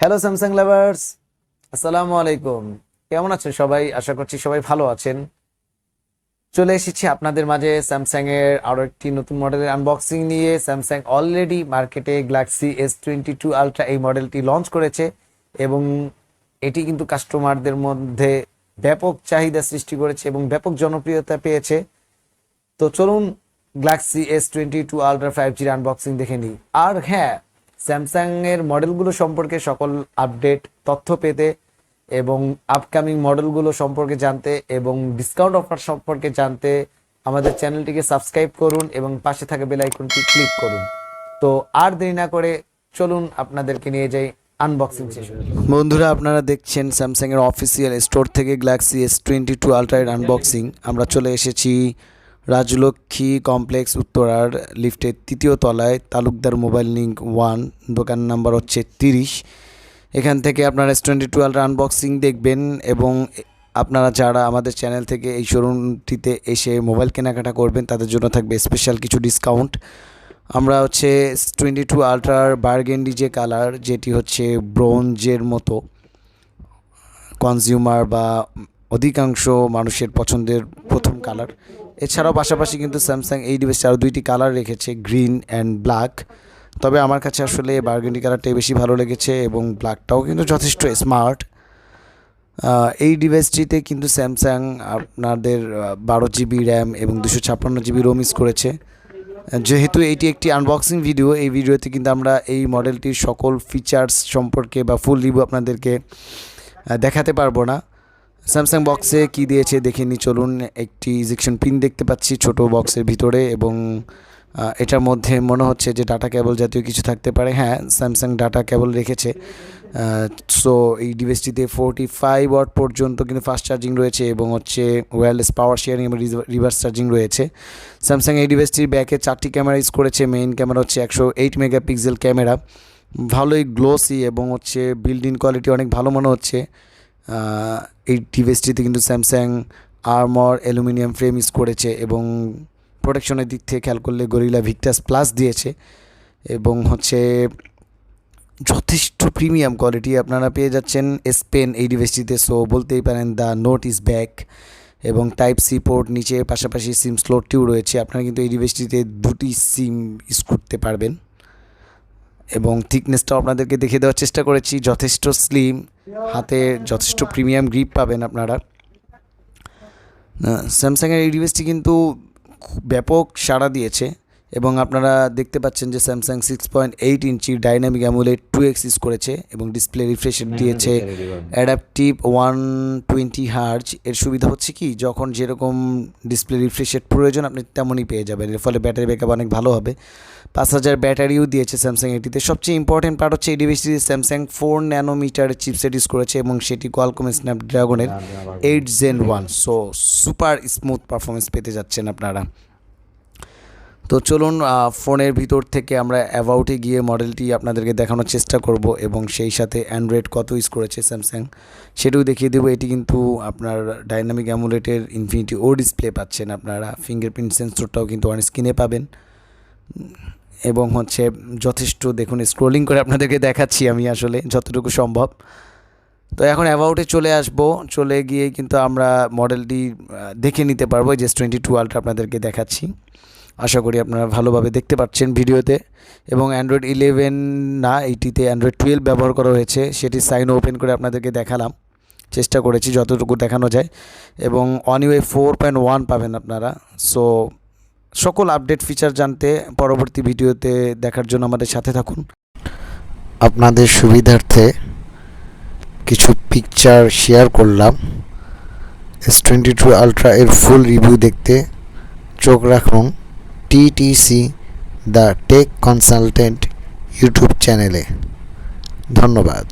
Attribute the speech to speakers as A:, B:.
A: Hello Samsung lovers, আসসালামু আলাইকুম। কেমন আছেন সবাই? আশা করছি সবাই ভালো আছেন। চলে এসেছি আপনাদের মাঝে স্যামসাং এর আরো একটি নতুন মডেলের আনবক্সিং নিয়ে। স্যামসাং অলরেডি মার্কেটে গ্যালাক্সি S22 আলট্রা এই মডেলটি লঞ্চ করেছে এবং এটি কিন্তু কাস্টমারদের মধ্যে ব্যাপক চাহিদা সৃষ্টি করেছে এবং ব্যাপক জনপ্রিয়তা পেয়েছে। তো চলুন Galaxy S22 ultra 5G unboxing দেখে নিই। আর হ্যাঁ, স্যামসাং এর মডেলগুলো সম্পর্কে সকল আপডেট তথ্য পেতে এবং আপকামিং মডেলগুলো সম্পর্কে জানতে এবং ডিসকাউন্ট অফার সম্পর্কে জানতে আমাদের চ্যানেলটিকে সাবস্ক্রাইব করুন এবং পাশে থাকা বেল আইকনটি ক্লিক করুন। তো আর দেরি না করে চলুন আপনাদেরকে নিয়ে যাই আনবক্সিং সেশন। বন্ধুরা, আপনারা দেখছেন স্যামসাং এর অফিসিয়াল স্টোর থেকে গ্যালাক্সি S22 আলট্রা এর আনবক্সিং। আমরা চলে এসেছি রাজলক্ষ্মী কমপ্লেক্স, উত্তরার লিফটের 3য় তলায়, তালুকদার মোবাইল লিঙ্ক-1, দোকান নাম্বার হচ্ছে 30। এখান থেকে আপনারা S22 আলট্রা আনবক্সিং দেখবেন এবং আপনারা যারা আমাদের চ্যানেল থেকে এই শোরুমটিতে এসে মোবাইল কেনাকাটা করবেন তাদের জন্য থাকবে স্পেশাল কিছু ডিসকাউন্ট। আমরা হচ্ছে S22 আলট্রার বার্গেন্ডি যে কালার, যেটি হচ্ছে ব্রোঞ্জের মতো কনজিউমার বা অধিকাংশ মানুষের পছন্দের প্রথম কালার। এছাড়াও পাশাপাশি কিন্তু স্যামসাং এই ডিভাইসে আরও 2টি কালার রেখেছে, গ্রিন অ্যান্ড ব্ল্যাক। তবে আমার কাছে আসলে বার্গেন্ডি কালারটাই বেশি ভালো লেগেছে এবং ব্ল্যাকটাও কিন্তু যথেষ্ট স্মার্ট। এই ডিভাইসটিতে কিন্তু স্যামসাং আপনাদের 12GB র্যাম এবং 256GB রোম ইউজ করেছে। যেহেতু এটি একটি আনবক্সিং ভিডিও, এই ভিডিওতে কিন্তু আমরা এই মডেলটির সকল ফিচার্স সম্পর্কে বা ফুল রিভিউ আপনাদেরকে দেখাতে পারবো না। স্যামসাং বক্সে কি দিয়েছে দেখে নিই চলুন। একটি ইজেকশন পিন দেখতে পাচ্ছি ছোট বক্সের ভিতরে এবং এটার মধ্যে মনে হচ্ছে যে ডাটা কেবল জাতীয় কিছু থাকতে পারে। হ্যাঁ, স্যামসাং ডাটা কেবল রেখেছে। সো এই ডিভাইসটিতে 45 ওয়াট পর্যন্ত কিন্তু ফাস্ট চার্জিং রয়েছে এবং হচ্ছে ওয়্যারলেস পাওয়ার শেয়ারিং এবং রিভার্স চার্জিং রয়েছে। স্যামসাং এই ডিভাইসটির ব্যাকে 4টি ক্যামেরা ইউজ করেছে। মেইন ক্যামেরা হচ্ছে 108 মেগাপিক্সেল ক্যামেরা, ভালোই গ্লোসি এবং হচ্ছে বিল্ড ইন কোয়ালিটি অনেক ভালো মনে হচ্ছে। এই ডিভাইসটিতে কিন্তু Samsung armour aluminium frame use করেছে এবং প্রোটেকশনের দিক থেকে খেয়াল করলে গরিলা ভিক্টাস প্লাস দিয়েছে এবং হচ্ছে যথেষ্ট প্রিমিয়াম কোয়ালিটি আপনারা পেয়ে যাচ্ছেন S Pen এই ডিভাইসটিতে। সো বলতেই পারেন দ্য নোট ইজ ব্যাক এবং টাইপ সি পোর্ট নিচে, পাশাপাশি সিম স্লটটিও রয়েছে। আপনারা কিন্তু এই ডিভাইসটিতে 2টি সিম ইউজ করতে পারবেন এবং থিকনেসটাও আপনাদেরকে দেখে দেওয়ার চেষ্টা করেছি, যথেষ্ট স্লিম, হাতে যথেষ্ট প্রিমিয়াম গ্রিপ পাবেন আপনারা। স্যামসাংয়ের এই ডিভাইসটি কিন্তু ব্যাপক সাড়া দিয়েছে এবং আপনারা দেখতে পাচ্ছেন যে স্যামসাং 6.8 ইঞ্চির ডাইনামিক অ্যামোলেড 2x ইউজ করেছে এবং ডিসপ্লে রিফ্রেশ দিয়েছে অ্যাডাপটিভ 120 হার্জ। এর সুবিধা হচ্ছে কি, যখন যেরকম ডিসপ্লে রিফ্রেশের প্রয়োজন আপনি তেমনই পেয়ে যাবেন। এর ফলে ব্যাটারি ব্যাকআপ অনেক ভালো হবে। 5000 ব্যাটারিও দিয়েছে স্যামসাং এটিতে। সবচেয়ে ইম্পর্টেন্ট পার্ট হচ্ছে এই ডিভাইসটিতে স্যামসাং 4 ন্যানোমিটার চিপসেট ইউজ করেছে এবং সেটি কোয়ালকম স্ন্যাপড্রাগনের 8 Gen 1। So super smooth performance পেতে যাচ্ছেন আপনারা। তো চলুন ফোনের ভিতর থেকে আমরা অ্যাবাউটে গিয়ে মডেলটি আপনাদেরকে দেখানোর চেষ্টা করব এবং সেই সাথে অ্যান্ড্রয়েড কত ইউজ করেছে স্যামসাং সেটাও দেখিয়ে দেবো। এটি কিন্তু আপনার ডাইনামিক অ্যামোলেডের ইনফিনিটি ও ডিসপ্লে পাচ্ছেন আপনারা। ফিঙ্গারপ্রিন্ট সেন্সরটাও কিন্তু অন স্ক্রিনে পাবেন এবং হচ্ছে যথেষ্ট, দেখুন স্ক্রোলিং করে আপনাদেরকে দেখাচ্ছি আমি আসলে যতটুকু সম্ভব। তো এখন অ্যাবাউটে চলে আসবো, চলে গিয়ে কিন্তু আমরা মডেলটি দেখে নিতে পারবো। যে S22 আলট্রা আপনাদেরকে দেখাচ্ছি, আশা করি আপনারা ভালোভাবে দেখতে পাচ্ছেন ভিডিওতে। এবং অ্যান্ড্রয়েড 11 না, এইটিতে অ্যান্ড্রয়েড 12 ব্যবহার করা হয়েছে, সেটি সাইন ওপেন করে আপনাদেরকে দেখালাম, চেষ্টা করেছি যতটুকু দেখানো যায়। এবং OneUI 4.1 পাবেন আপনারা। সো সকল আপডেট ফিচার জানতে পরবর্তী ভিডিওতে দেখার জন্য আমাদের সাথে থাকুন। আপনাদের সুবিধার্থে কিছু পিকচার শেয়ার করলাম। S22 আলট্রা এর ফুল রিভিউ দেখতে চোখ রাখুন TTC the tech consultant YouTube চ্যানেলে। ধন্যবাদ।